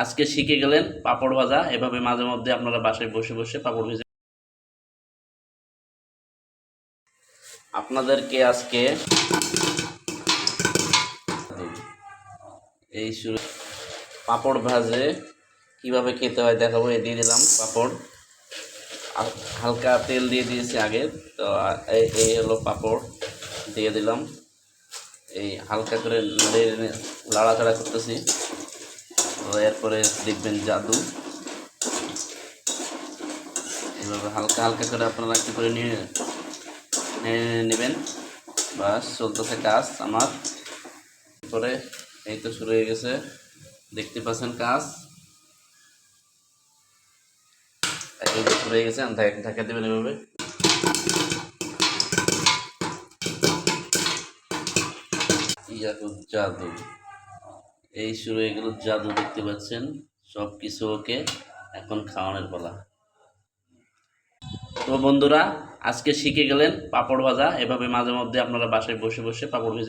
আজকে শিখে গেলেন পাপড় ভাজা। এভাবে মাঝে মধ্যে আপনারা বাসায় বসে বসে পাপড় ভেজে। আপনাদেরকে আজকে এই শুরু পাপড় ভাজে কিভাবে খেতে হয় দেখাবো। দিয়ে দিলাম পাপড়, হালকা তেল দিয়ে দিয়েছি আগে। তো এই হলো পাপড়, দিয়ে দিলাম। এই হালকা করে লাড়াচাড়া করতেছি। তো এরপরে দেখবেন জাদু। এইভাবে হালকা হালকা করে আপনারা একটু করে নিয়ে নেবেন। বাস চলতেছে কাজ আমার। এরপরে এই তো শুরু হয়ে গেছে, দেখতে পাচ্ছেন কাজ এই তো শুরু হয়ে গেছে। ঢাকা দেবেন এভাবে। জাদু, এই শুরু হয়ে গেল জাদু। দেখতে পাচ্ছেন সব কিছু ওকে, এখন খাওয়ানোর পালা। তো বন্ধুরা, আজকে শিখে গেলেন পাপড় ভাজা। এভাবে মাঝে মধ্যে আপনারা বাসায় বসে বসে পাপড় ভেজে